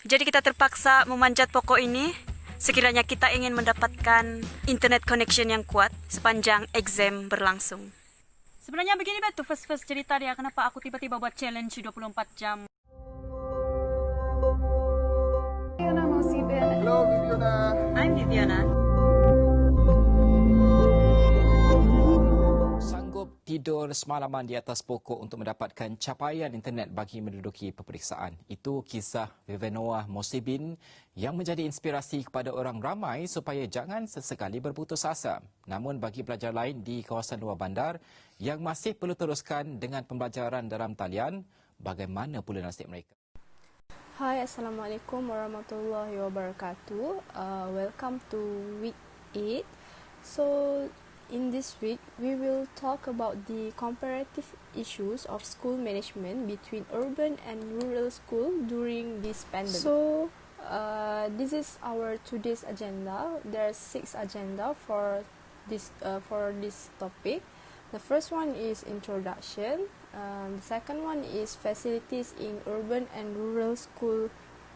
Jadi kita terpaksa memanjat pokok ini sekiranya kita ingin mendapatkan internet connection yang kuat sepanjang exam berlangsung. Sebenarnya begini betul first cerita dia kenapa aku tiba-tiba buat challenge 24 jam. Hello, Viviana. I'm Viviana. Sanggup tidur semalaman di atas pokok untuk mendapatkan capaian internet bagi menduduki peperiksaan. Itu kisah Viviana Mosibin yang menjadi inspirasi kepada orang ramai supaya jangan sesekali berputus asa. Namun bagi pelajar lain di kawasan luar bandar yang masih perlu teruskan dengan pembelajaran dalam talian, bagaimana pula nasib mereka? Hai, Assalamualaikum warahmatullahi wabarakatuh. Welcome to week 8. So, in this week, we will talk about the comparative issues of school management between urban and rural school during this pandemic. So, this is our today's agenda. There are 6 agenda for this topic. The first one is introduction. The second one is facilities in urban and rural school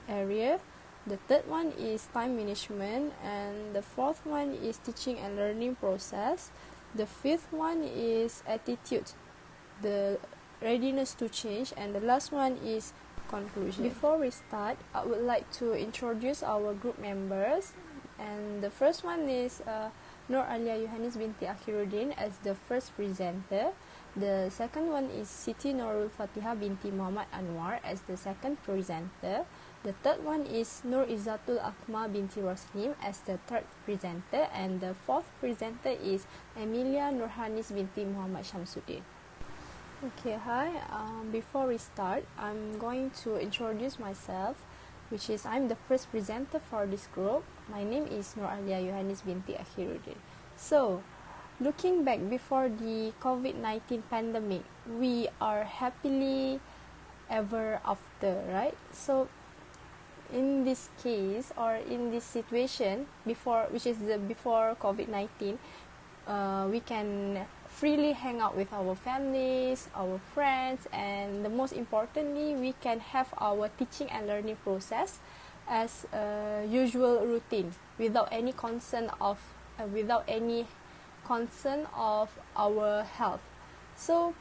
area. The third one is time management, and the fourth one is teaching and learning process. The fifth one is attitude, the readiness to change, and the last one is conclusion. Before we start, I would like to introduce our group members, and the first one is Nur Alia Yohanis binti Akhiruddin as the first presenter. The second one is Siti Nurul Fatihah binti Muhammad Anwar as the second presenter. The third one is Nur Izzatul Akma binti Rosnim as the third presenter, and the fourth presenter is Emilia Nurhanis binti Muhammad Shamsuddin. Okay, hi. Before we start, I'm going to introduce myself, which is I'm the first presenter for this group. My name is Nur Alia Yohanis binti Akhiruddin. So, looking back before the COVID-19 pandemic, we are happily ever after, right? So, in this case or in this situation before COVID-19, we can freely hang out with our families, our friends, and the most importantly, we can have our teaching and learning process as a usual routine without any concern of our health. So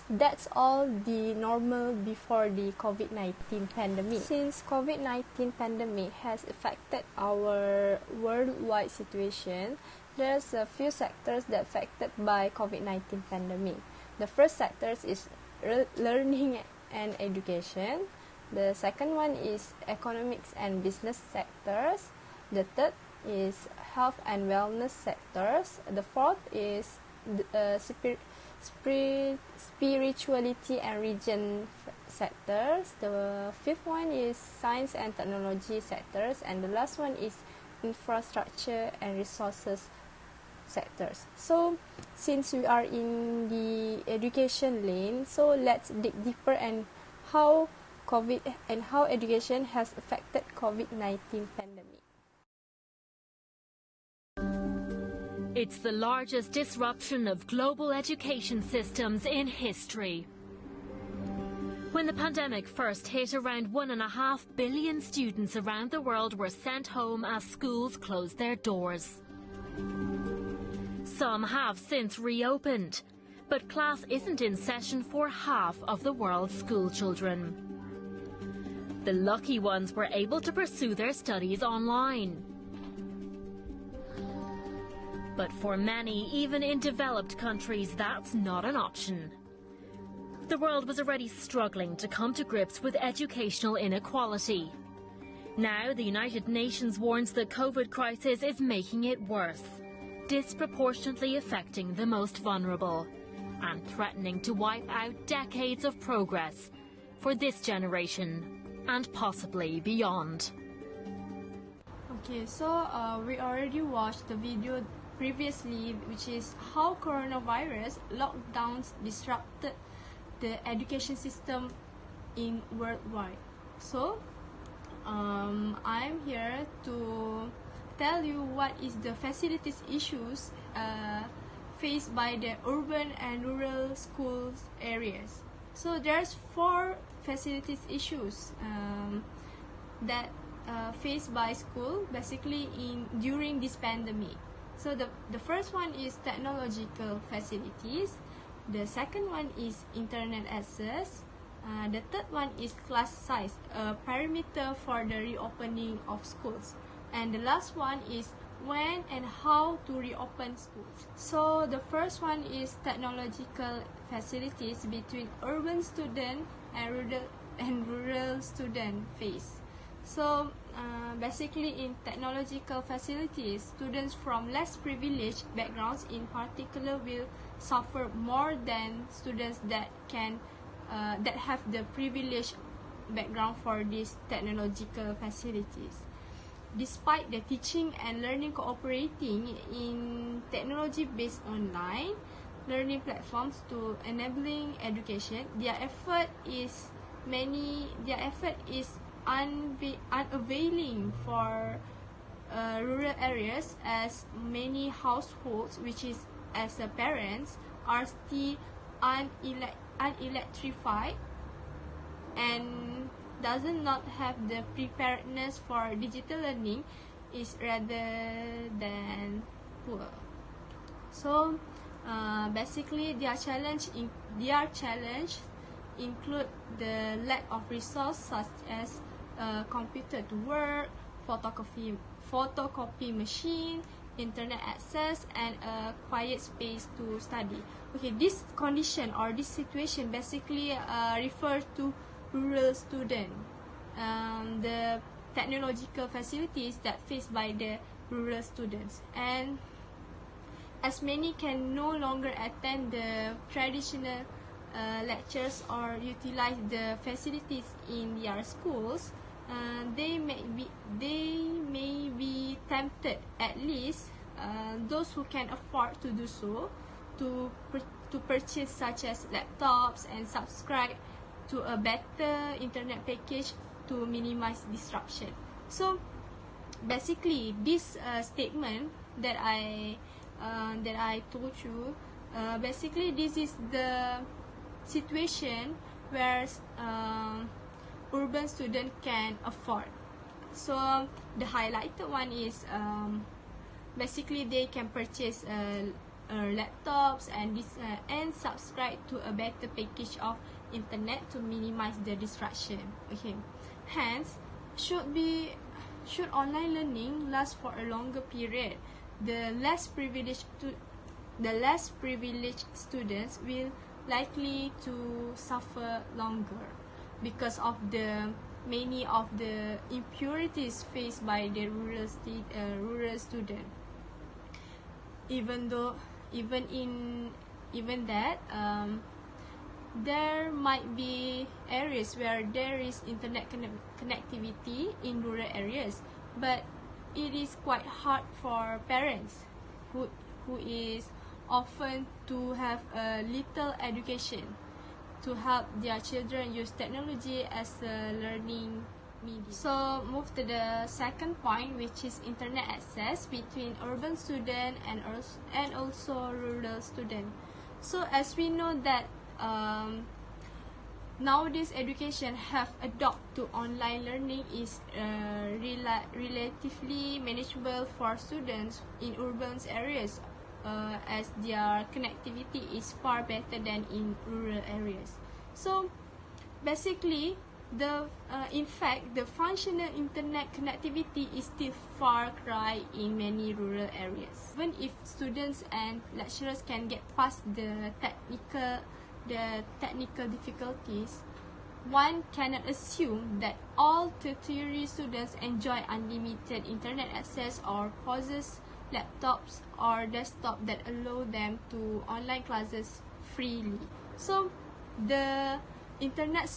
that's all the normal before the COVID-19 pandemic. Since COVID-19 pandemic has affected our worldwide situation, there's a few sectors that affected by COVID-19 pandemic. The first sector is learning and education. The second one is economics and business sectors. The third is health and wellness sectors. The fourth is spirituality and religion sectors. The fifth one is science and technology sectors, and the last one is infrastructure and resources sectors. So since we are in the education lane, so let's dig deeper and how education has affected COVID-19 pandemic. It's the largest disruption of global education systems in history. When the pandemic first hit, around 1.5 billion students around the world were sent home as schools closed their doors. Some have since reopened, but class isn't in session for half of the world's school children. The lucky ones were able to pursue their studies online. But for many, even in developed countries, that's not an option. The world was already struggling to come to grips with educational inequality. Now, the United Nations warns the COVID crisis is making it worse, disproportionately affecting the most vulnerable and threatening to wipe out decades of progress for this generation and possibly beyond. Okay, so we already watched the video previously, which is how coronavirus lockdowns disrupted the education system in worldwide. So I'm here to tell you what is the facilities issues faced by the urban and rural schools areas. So there's 4 facilities issues that faced by school basically during this pandemic. So the first one is technological facilities, the second one is internet access, the third one is class size, a parameter for the reopening of schools, and the last one is when and how to reopen schools. So the first one is technological facilities between urban student and rural student face. So basically in technological facilities, students from less privileged backgrounds in particular will suffer more than students that have the privileged background for these technological facilities. Despite the teaching and learning cooperating in technology-based online learning platforms to enabling education, their effort is unavailing for rural areas, as many households, which is as a parents, are still unelectrified and does not have the preparedness for digital learning, is rather than poor. So basically their challenge include the lack of resources such as computer to work, photocopy machine, internet access, and a quiet space to study. Okay, this condition or this situation basically refers to rural student, the technological facilities that faced by the rural students, and as many can no longer attend the traditional lectures or utilize the facilities in their schools, they may be tempted, at least those who can afford to do so, to purchase such as laptops and subscribe to a better internet package to minimize disruption. So basically this statement that I told you, basically this is the situation where urban student can afford. So the highlighted one is basically they can purchase laptops and subscribe to a better package of internet to minimize the disruption. Okay, hence should online learning last for a longer period, the less privileged students will likely to suffer longer because of the many of the impurities faced by the rural student. Even that there might be areas where there is internet connectivity in rural areas, but it is quite hard for parents who is often to have a little education to help their children use technology as a learning medium. So move to the second point, which is internet access between urban student and also rural student. So as we know that nowadays education have adopted to online learning is relatively manageable for students in urban areas, as their connectivity is far better than in rural areas. So basically in fact the functional internet connectivity is still far cry in many rural areas. Even if students and lecturers can get past the technical difficulties, one cannot assume that all tertiary students enjoy unlimited internet access or possess laptops or desktop that allow them to online classes freely. So the internet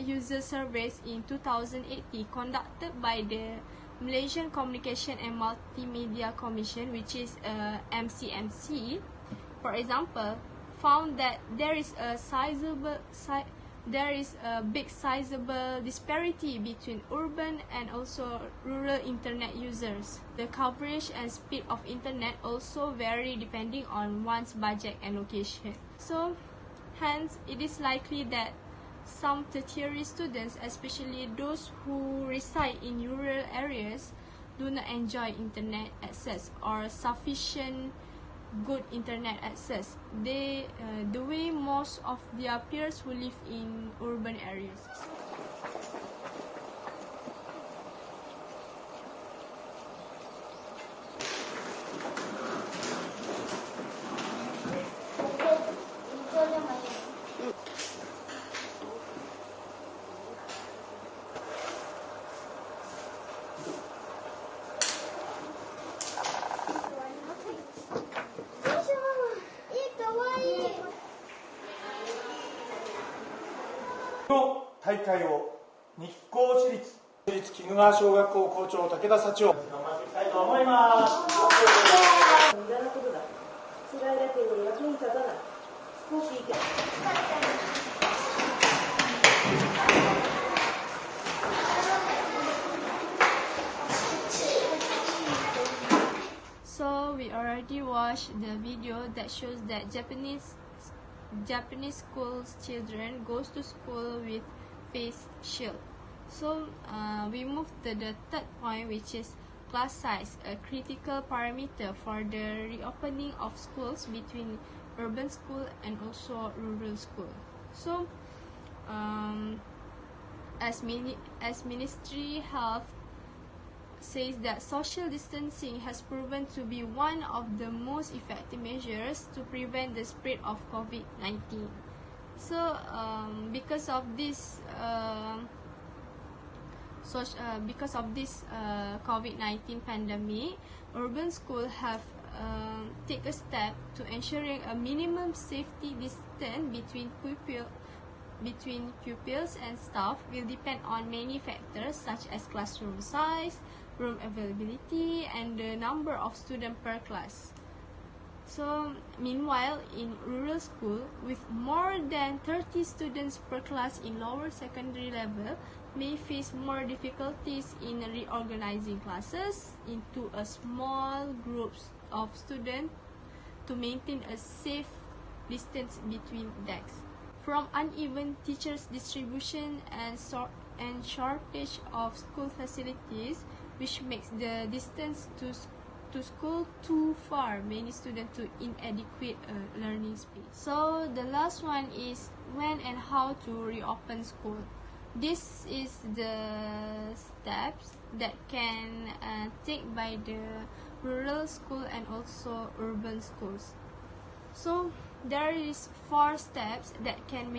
user surveys in 2018 conducted by the Malaysian Communication and Multimedia Commission, which is MCMC, for example, found that there is a big sizable disparity between urban and also rural internet users. The coverage and speed of internet also vary depending on one's budget and location. So hence it is likely that some tertiary students, especially those who reside in rural areas, do not enjoy internet access or sufficient good internet access. The way most of their peers who live in urban areas.の大会を日光市立鬼怒川小学校校長武田幸男頑張っていきたいと思います。無駄なことだ。辛いだけで役に立たない。少しいけ。So we already watched the video that shows that Japanese school children goes to school with face shield. So we move to the third point, which is class size, a critical parameter for the reopening of schools between urban school and also rural school. So as Ministry Health says that social distancing has proven to be one of the most effective measures to prevent the spread of COVID-19. So because of this COVID-19 pandemic, urban schools have taken a step to ensuring a minimum safety distance between pupils and staff will depend on many factors such as classroom size, room availability, and the number of students per class. So, meanwhile, in rural school, with more than 30 students per class in lower secondary level, may face more difficulties in reorganizing classes into a small groups of students to maintain a safe distance between desks. From uneven teachers' distribution and shortage of school facilities, which makes the distance to school too far, many students to inadequate learning speed. So the last one is when and how to reopen school. This is the steps that can take by the rural school and also urban schools. So there is 4 steps that can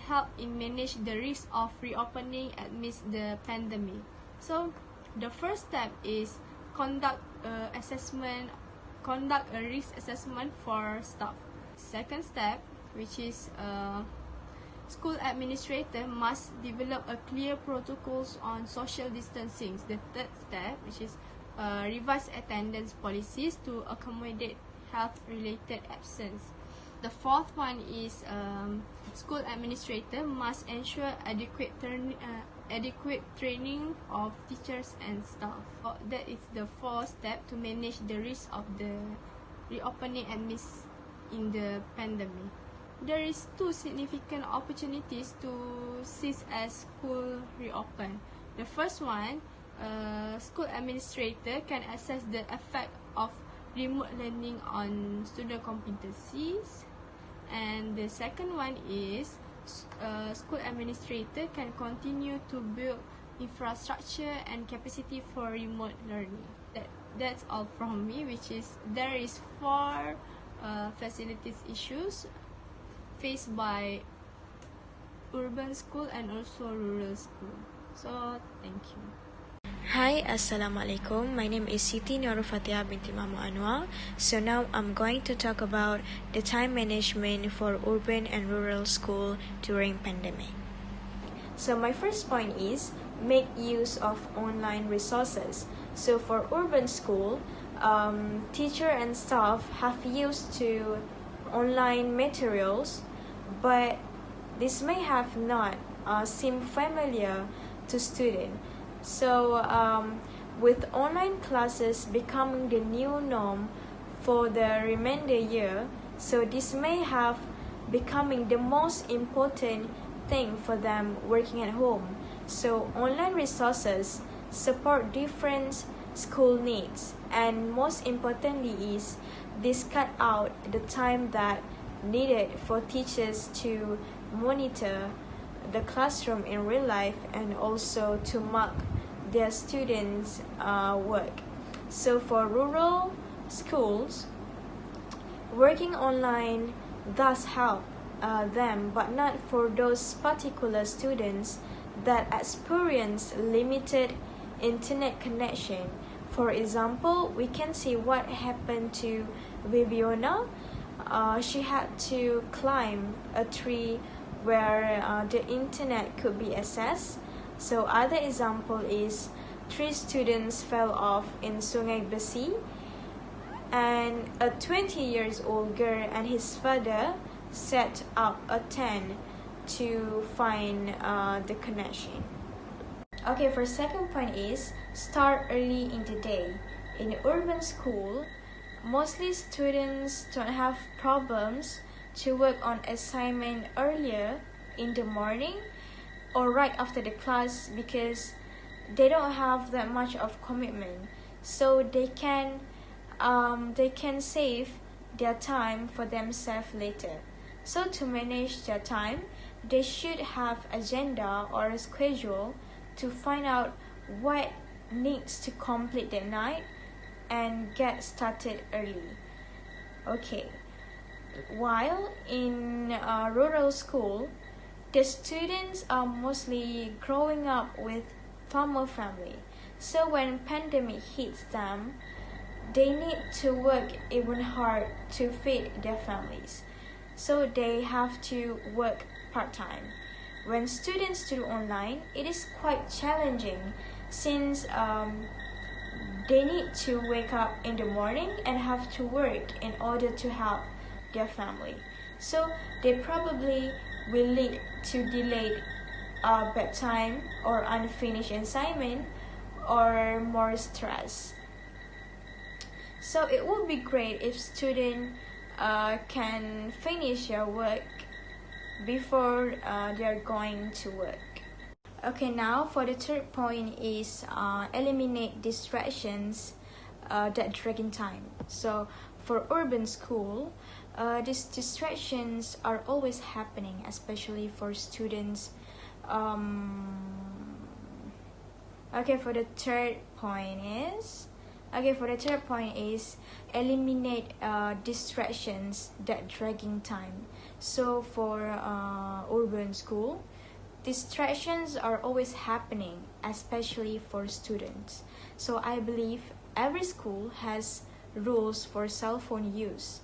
help in manage the risk of reopening amidst the pandemic. So the first step is conduct a risk assessment for staff. Second step, which is school administrator must develop a clear protocols on social distancing. The third step, which is revise attendance policies to accommodate health-related absence. The fourth one is school administrator must ensure adequate training of teachers and staff. That is the fourth step to manage the risk of the reopening amidst in the pandemic. There is 2 significant opportunities to seize as school reopen. The first one, school administrator can assess the effect of remote learning on student competencies, and the second one is school administrator can continue to build infrastructure and capacity for remote learning. That's all from me, which is there is 4 facilities issues faced by urban school and also rural school. So thank you. Hi, Assalamualaikum. My name is Siti Norufatia binti Mahmud Anwar. So now I'm going to talk about the time management for urban and rural school during pandemic. So my first point is make use of online resources. So for urban school, teacher and staff have used to online materials, but this may have not seem familiar to students. So with online classes becoming the new norm for the remainder year, so this may have becoming the most important thing for them working at home. So online resources support different school needs, and most importantly is this cut out the time that needed for teachers to monitor the classroom in real life and also to mark their students' work. So for rural schools, working online does help them, but not for those particular students that experience limited internet connection. For example, we can see what happened to Viviana. She had to climb a tree where the internet could be accessed. So other example is 3 students fell off in Sungai Besi, and a 20 years old girl and his father set up a tent to find the connection. Okay, for second point is start early in the day. In urban school, mostly students don't have problems to work on assignment earlier in the morning or right after the class because they don't have that much of commitment, so they can save their time for themselves later. So to manage their time, they should have agenda or a schedule to find out what needs to complete that night and get started early. Okay, while in rural school, the students are mostly growing up with farmer family. So when pandemic hits them, they need to work even hard to feed their families. So they have to work part-time. When students do online, it is quite challenging since they need to wake up in the morning and have to work in order to help their family. So they probably will lead to delayed bedtime or unfinished assignment or more stress. So it would be great if students can finish their work before they're going to work. Okay, now for the third point is eliminate distractions that drag in time. So for urban school, these distractions are always happening, especially for students. Okay, for the third point is eliminate distractions that dragging time. So for urban school, distractions are always happening, especially for students. So I believe every school has rules for cell phone use,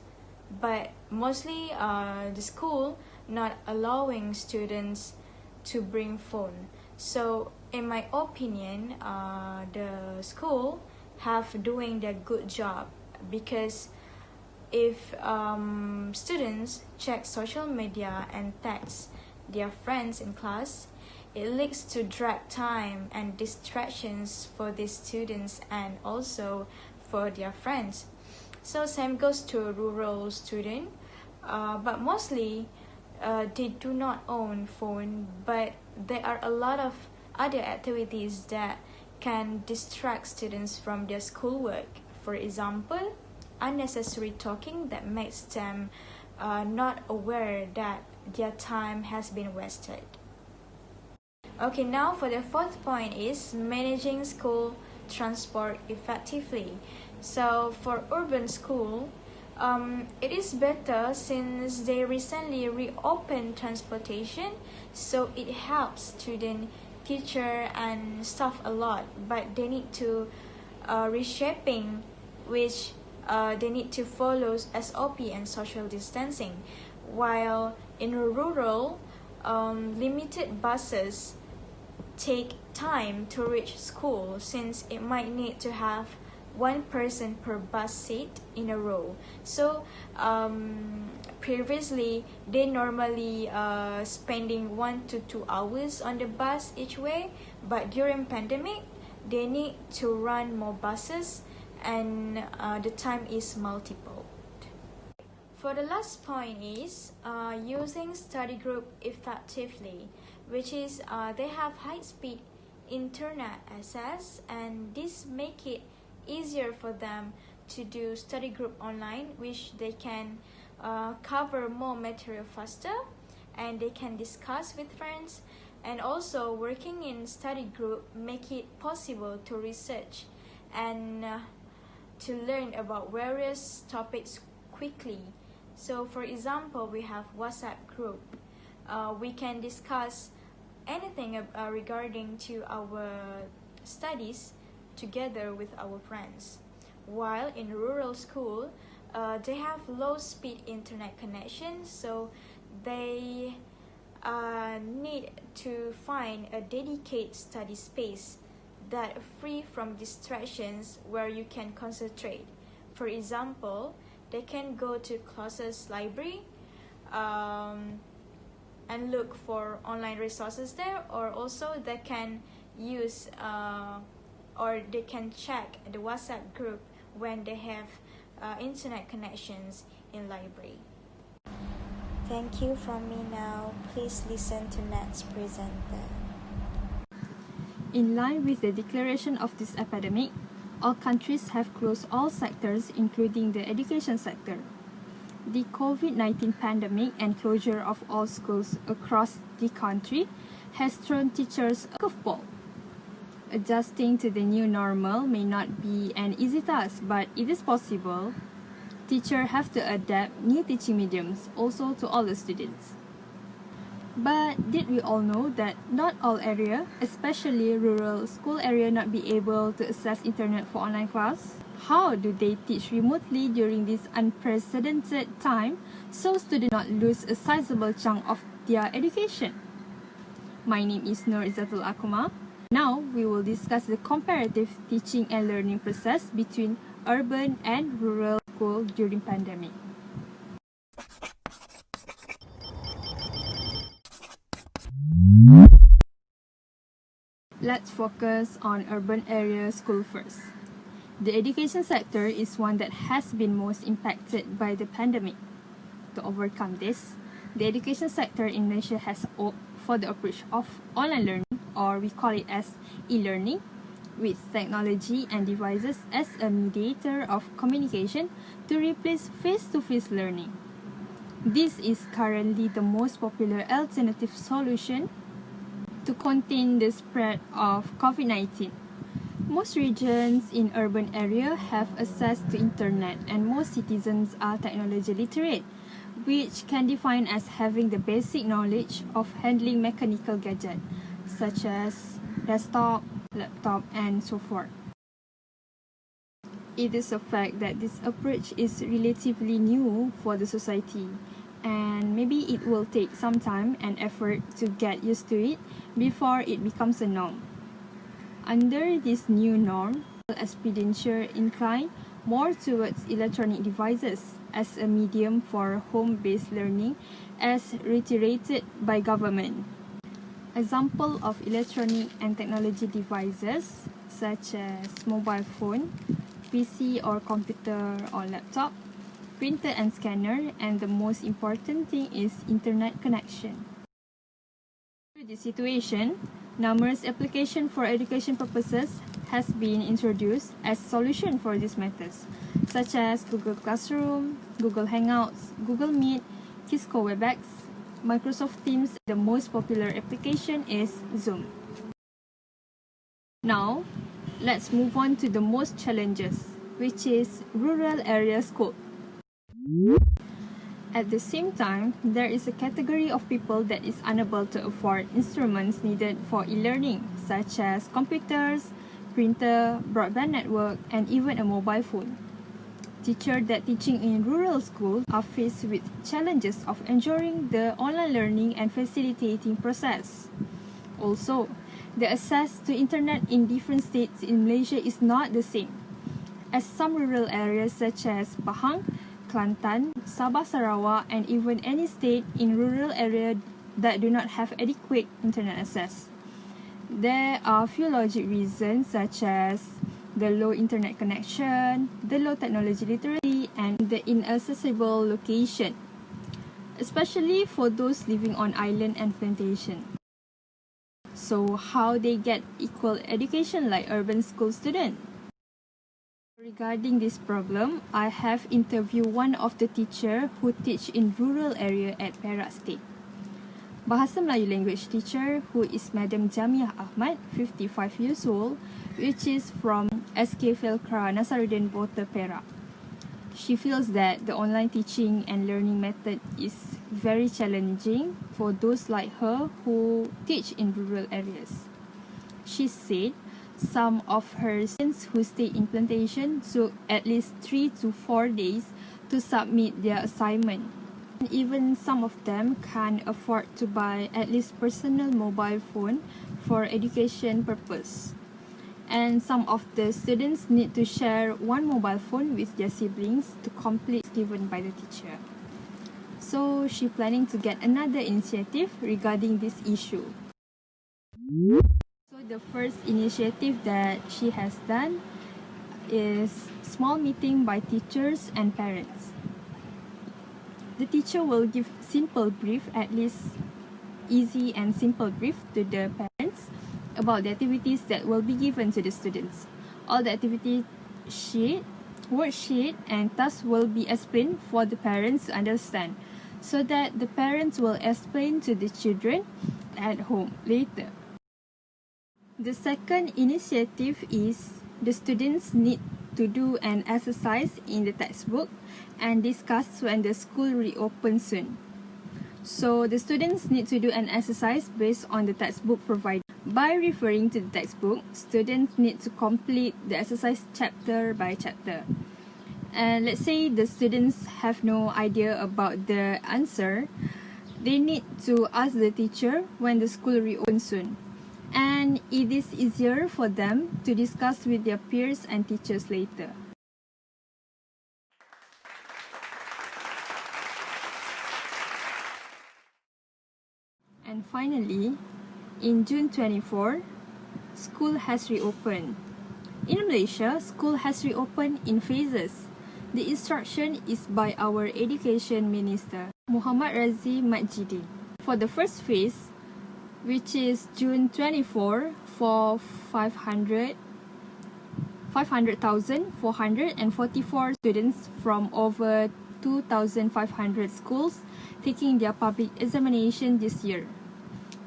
but mostly the school not allowing students to bring phone. So in my opinion, the school have doing their good job, because if students check social media and text their friends in class, it leads to drag time and distractions for the students and also for their friends. So same goes to rural student, but mostly they do not own phone, but there are a lot of other activities that can distract students from their schoolwork. For example, unnecessary talking that makes them not aware that their time has been wasted. Okay, now for the fourth point is managing school transport effectively. So for urban school, it is better since they recently reopened transportation, so it helps student, teacher and staff a lot, but they need to reshaping which they need to follow SOP and social distancing, while in rural, limited buses take time to reach school since it might need to have one person per bus seat in a row. So previously they normally spending 1 to 2 hours on the bus each way, but during pandemic they need to run more buses and the time is multiple. For the last point is using study group effectively, which is they have high-speed internet access, and this make it easier for them to do study group online, which they can cover more material faster, and they can discuss with friends. And also working in study group make it possible to research and to learn about various topics quickly. So for example, we have WhatsApp group. We can discuss anything regarding to our studies together with our friends. While in rural school, they have low speed internet connection, so they need to find a dedicated study space that free from distractions where you can concentrate. For example, they can go to closest library and look for online resources there, or also they can use or they can check the WhatsApp group when they have internet connections in library. Thank you from me now. Please listen to Nat's presenter. In line with the declaration of this epidemic, all countries have closed all sectors, including the education sector. The COVID-19 pandemic and closure of all schools across the country has thrown teachers a curveball. Adjusting to the new normal may not be an easy task, but it is possible. Teachers have to adapt new teaching mediums also to all the students. But did we all know that not all area, especially rural school area, not be able to access internet for online class? How do they teach remotely during this unprecedented time so students not lose a sizable chunk of their education? My name is Nur Izzatul Akuma. Now we will discuss the comparative teaching and learning process between urban and rural school during pandemic. Let's focus on urban area school first. The education sector is one that has been most impacted by the pandemic. To overcome this, the education sector in Malaysia has opted for the approach of online learning, or we call it as e-learning, with technology and devices as a mediator of communication to replace face-to-face learning. This is currently the most popular alternative solution to contain the spread of COVID-19. Most regions in urban area have access to internet, and most citizens are technology literate, which can define as having the basic knowledge of handling mechanical gadgets such as desktop, laptop, and so forth. It is a fact that this approach is relatively new for the society, and maybe it will take some time and effort to get used to it before it becomes a norm. Under this new norm, expenditure incline more towards electronic devices as a medium for home-based learning, as reiterated by government. Example of electronic and technology devices such as mobile phone, PC or computer or laptop, printer and scanner, and the most important thing is internet connection. Through this situation, numerous applications for education purposes has been introduced as solution for these matters, such as Google Classroom, Google Hangouts, Google Meet, Cisco Webex, Microsoft Teams. The most popular application is Zoom. Now, let's move on to the most challenges, which is rural area school. At the same time, there is a category of people that is unable to afford instruments needed for e-learning, such as computers, printer, broadband network, and even a mobile phone. Teachers that teaching in rural schools are faced with challenges of ensuring the online learning and facilitating process. Also, the access to internet in different states in Malaysia is not the same, as some rural areas such as Pahang, Kelantan, Sabah, Sarawak, and even any state in rural area that do not have adequate internet access. There are few logic reasons such as the low internet connection, the low technology literacy, and the inaccessible location, especially for those living on island and plantation. So how they get equal education like urban school students? Regarding this problem, I have interviewed one of the teacher who teach in rural area at Perak State. Bahasa Melayu language teacher who is Madam Jamiah Ahmad, 55 years old, which is from SK Felkra Nasaruddin Bota Perak. She feels that the online teaching and learning method is very challenging for those like her who teach in rural areas. She said some of her students who stay in plantation took at least 3 to 4 days to submit their assignment. And even some of them can't afford to buy at least personal mobile phone for education purpose. And some of the students need to share one mobile phone with their siblings to complete given by the teacher. So she planning to get another initiative regarding this issue. So the first initiative that she has done is small meeting by teachers and parents. The teacher will give simple brief, at least easy and simple brief to the parents about the activities that will be given to the students. All the activity sheet, worksheet, and tasks will be explained for the parents to understand, so that the parents will explain to the children at home later. The second initiative is the students need to do an exercise in the textbook and discuss when the school reopens soon. So the students need to do an exercise based on the textbook provided. By referring to the textbook, students need to complete the exercise chapter by chapter. And let's say the students have no idea about the answer, they need to ask the teacher when the school reopens soon. And it is easier for them to discuss with their peers and teachers later. And finally, in June 24, school has reopened. In Malaysia, school has reopened in phases. The instruction is by our Education Minister, Muhammad Razi Majidi. For the first phase, which is June 24 for 500,444 students from over 2,500 schools taking their public examination this year.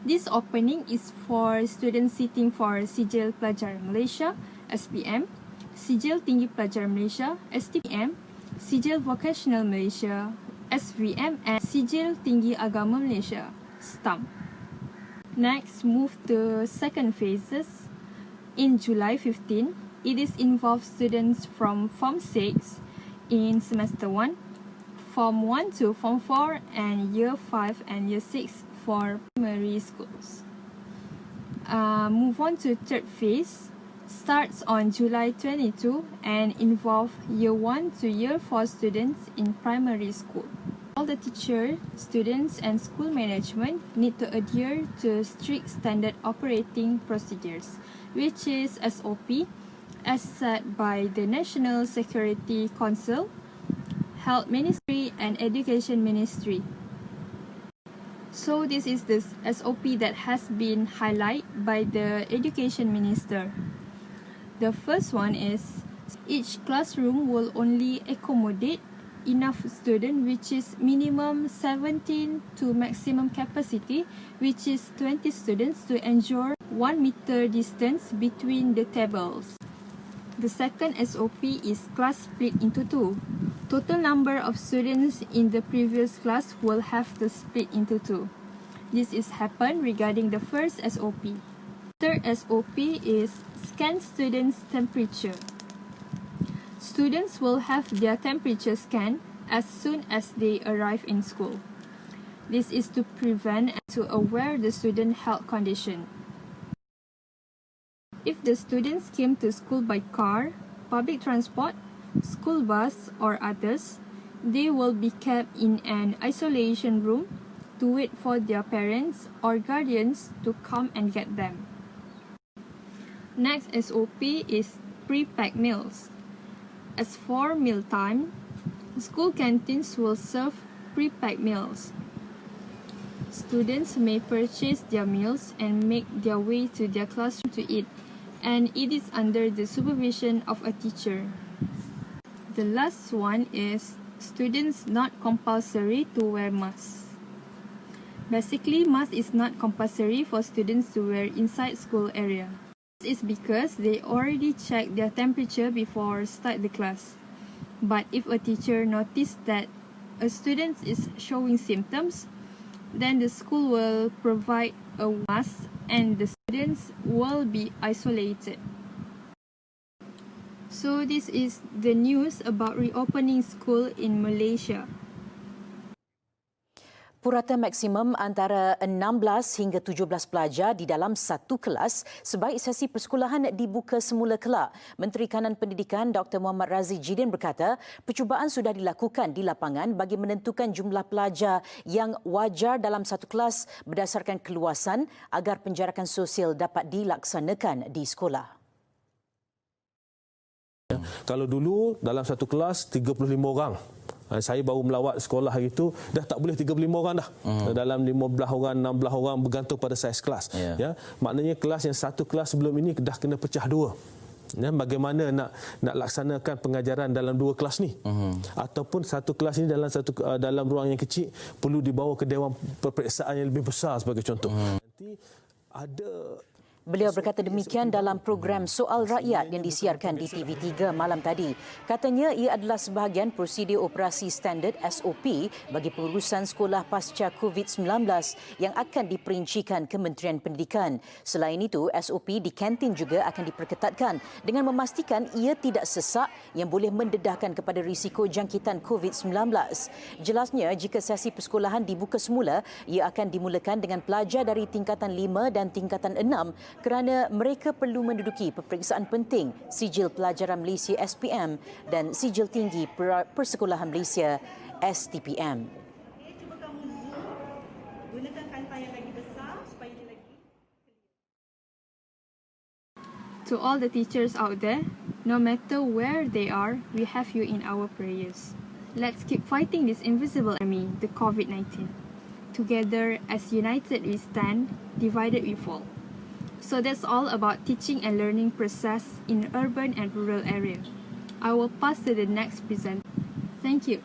This opening is for students sitting for Sijil Pelajar Malaysia, SPM, Sijil Tinggi Pelajar Malaysia, STPM, Sijil Vocational Malaysia, SVM, and Sijil Tinggi Agama Malaysia, STAM. Next, move to second phases. In July 15, it is involved students from Form 6 in Semester 1, Form 1 to Form 4, and Year 5 and Year 6 for primary schools. Move on to third phase. Starts on July 22 and involve Year 1 to Year 4 students in primary school. All the teachers, students, and school management need to adhere to strict standard operating procedures, which is SOP, as set by the National Security Council, Health Ministry, and Education Ministry. So this is the SOP that has been highlighted by the Education Minister. The first one is each classroom will only accommodate enough students, which is minimum 17 to maximum capacity, which is 20 students, to ensure 1 meter distance between the tables. The second SOP is class split into 2. Total number of students in the previous class will have to split into 2. This is happened regarding the first SOP. Third SOP is scan students' temperature. Students will have their temperature scanned as soon as they arrive in school. This is to prevent and to aware the student health condition. If the students came to school by car, public transport, school bus, or others, they will be kept in an isolation room to wait for their parents or guardians to come and get them. Next SOP is pre-packed meals. As for mealtime, school canteens will serve pre-packed meals. Students may purchase their meals and make their way to their classroom to eat, and it is under the supervision of a teacher. The last one is students not compulsory to wear masks. Basically, mask is not compulsory for students to wear inside school area. This is because they already check their temperature before start the class. But if a teacher noticed that a student is showing symptoms, then the school will provide a mask and the students will be isolated. So this is the news about reopening school in Malaysia. Purata maksimum antara 16 hingga 17 pelajar di dalam satu kelas sebaik sesi persekolahan dibuka semula kelak. Menteri Kanan Pendidikan Dr. Muhammad Razif Jidin berkata, percubaan sudah dilakukan di lapangan bagi menentukan jumlah pelajar yang wajar dalam satu kelas berdasarkan keluasan agar penjarakan sosial dapat dilaksanakan di sekolah. Kalau dulu dalam satu kelas 35 orang. Saya baru melawat sekolah hari itu, dah tak boleh 35 orang dah. Dalam 15 orang, 16 orang bergantung pada saiz kelas. Ya, maknanya kelas yang satu kelas sebelum ini dah kena pecah dua. Ya, bagaimana nak laksanakan pengajaran dalam dua kelas ni? Ataupun satu kelas ini dalam ruang yang kecil perlu dibawa ke dewan peperiksaan yang lebih besar sebagai contoh. Nanti ada. Beliau berkata demikian dalam program Soal Rakyat yang disiarkan di TV3 malam tadi. Katanya ia adalah sebahagian prosedur operasi standard SOP bagi pengurusan sekolah pasca COVID-19 yang akan diperincikan Kementerian Pendidikan. Selain itu, SOP di kantin juga akan diperketatkan dengan memastikan ia tidak sesak yang boleh mendedahkan kepada risiko jangkitan COVID-19. Jelasnya, jika sesi persekolahan dibuka semula, ia akan dimulakan dengan pelajar dari tingkatan 5 dan tingkatan 6 kerana mereka perlu menduduki peperiksaan penting Sijil Pelajaran Malaysia SPM dan Sijil Tinggi Persekolahan Malaysia STPM. Cuba kamu zoom, gunakan kancah yang lagi besar supaya dia lagi. To all the teachers out there, no matter where they are, we have you in our prayers. Let's keep fighting this invisible enemy, the COVID-19. Together, as united we stand, divided we fall. So that's all about teaching and learning process in urban and rural area. I will pass to the next presenter. Thank you.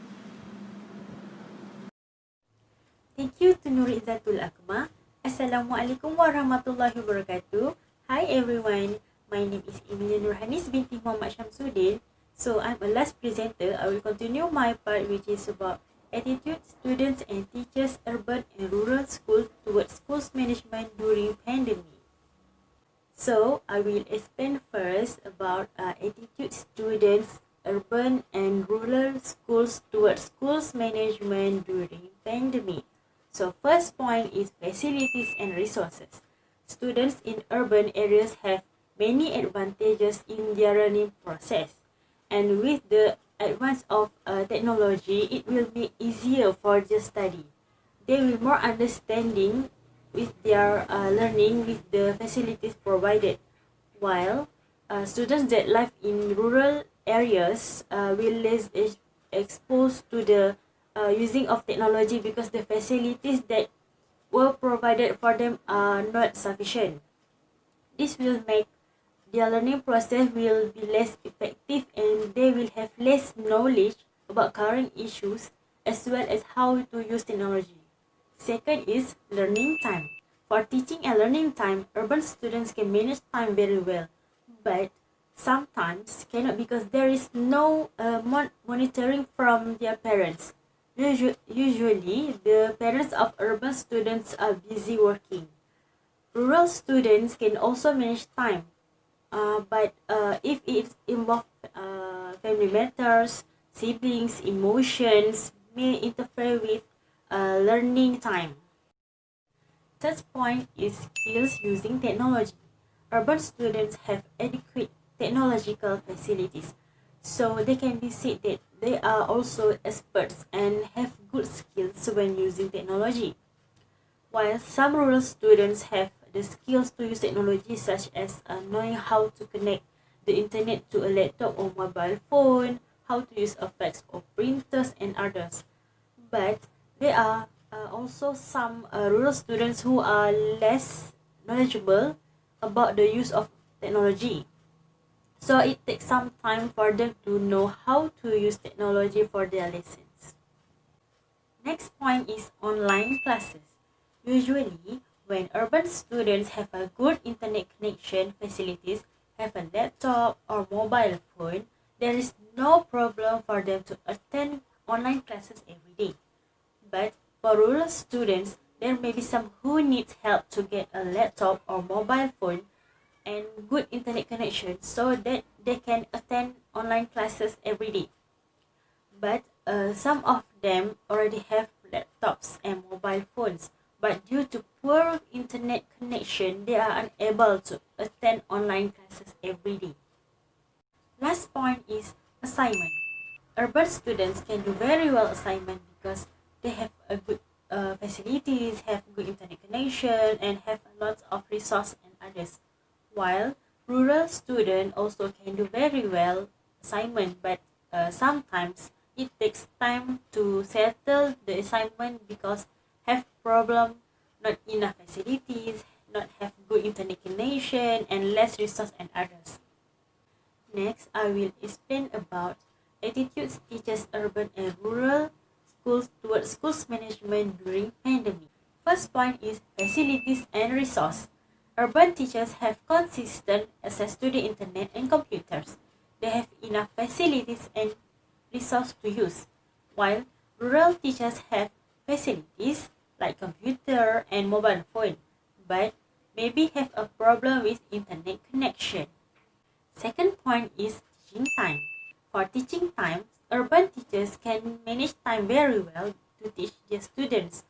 Thank you to Nurizatul Akma. Assalamualaikum warahmatullahi wabarakatuh. Hi everyone. My name is Emilia Nurhanis binti Muhammad Syamsuddin. So I'm a last presenter. I will continue my part which is about attitude students and teachers urban and rural schools towards schools management during pandemic. So, I will explain first about attitude students, urban and rural schools towards schools management during pandemic. So, first point is facilities and resources. Students in urban areas have many advantages in their learning process. And with the advance of technology, it will be easier for their study. They will more understanding with their learning with the facilities provided, while students that live in rural areas will less exposed to the using of technology because the facilities that were provided for them are not sufficient. This will make their learning process will be less effective and they will have less knowledge about current issues as well as how to use technology. Second is learning time. For teaching and learning time, urban students can manage time very well, but sometimes cannot because there is no monitoring from their parents. Usually, the parents of urban students are busy working. Rural students can also manage time, but if it involves family matters, siblings, emotions may interfere with learning time. Third point is skills using technology. Urban students have adequate technological facilities, so they can be said that they are also experts and have good skills when using technology. While some rural students have the skills to use technology such as knowing how to connect the internet to a laptop or mobile phone, how to use a fax or printers and others. But there are also some rural students who are less knowledgeable about the use of technology. So it takes some time for them to know how to use technology for their lessons. Next point is online classes. Usually, when urban students have a good internet connection facilities, have a laptop or mobile phone, there is no problem for them to attend online classes every day. But for rural students, there may be some who need help to get a laptop or mobile phone and good internet connection so that they can attend online classes every day. But some of them already have laptops and mobile phones, but due to poor internet connection, they are unable to attend online classes every day. Last point is assignment. Urban students can do very well assignment because they have a good facilities, have good internet connection, and have lots of resources and others. While rural students also can do very well assignment, but sometimes it takes time to settle the assignment because have problem, not enough facilities, not have good internet connection, and less resource and others. Next, I will explain about attitudes teachers urban and rural schools towards schools management during pandemic. First point is facilities and resource. Urban teachers have consistent access to the internet and computers. They have enough facilities and resource to use, while rural teachers have facilities like computer and mobile phone, but maybe have a problem with internet connection. Second point is teaching time. For teaching time, urban teachers can manage time very well to teach their students,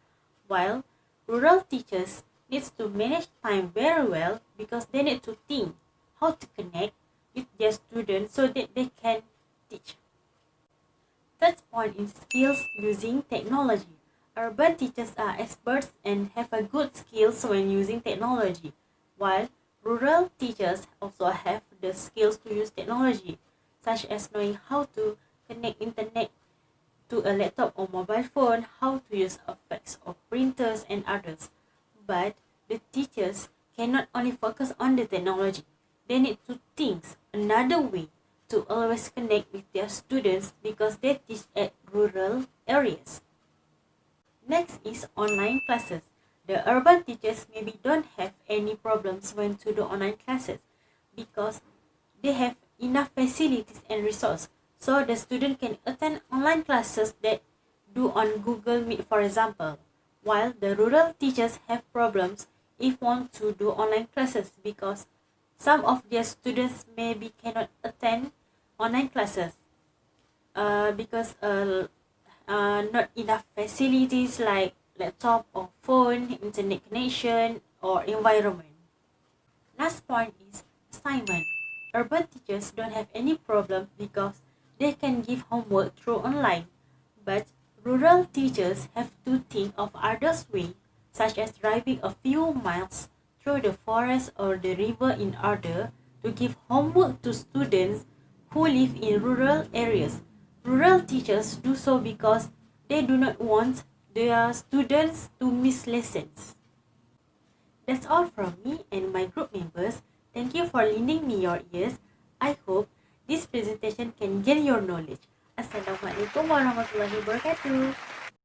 while rural teachers needs to manage time very well because they need to think how to connect with their students so that they can teach. Third point is skills using technology. Urban teachers are experts and have a good skills when using technology, while rural teachers also have the skills to use technology, such as knowing how to connect internet to a laptop or mobile phone, how to use a fax or printers and others. But the teachers cannot only focus on the technology. They need to think another way to always connect with their students because they teach at rural areas. Next is online classes. The urban teachers maybe don't have any problems when to do online classes because they have enough facilities and resources. So the student can attend online classes that do on Google Meet, for example. While the rural teachers have problems if want to do online classes because some of their students maybe cannot attend online classes because not enough facilities like laptop or phone, internet connection, or environment. Last point is assignment. Urban teachers don't have any problem because they can give homework through online, but rural teachers have to think of others way, such as driving a few miles through the forest or the river in order to give homework to students who live in rural areas. Rural teachers do so because they do not want their students to miss lessons. That's all from me and my group members. Thank you for lending me your ears. I hope this presentation can gain your knowledge. Assalamualaikum warahmatullahi wabarakatuh.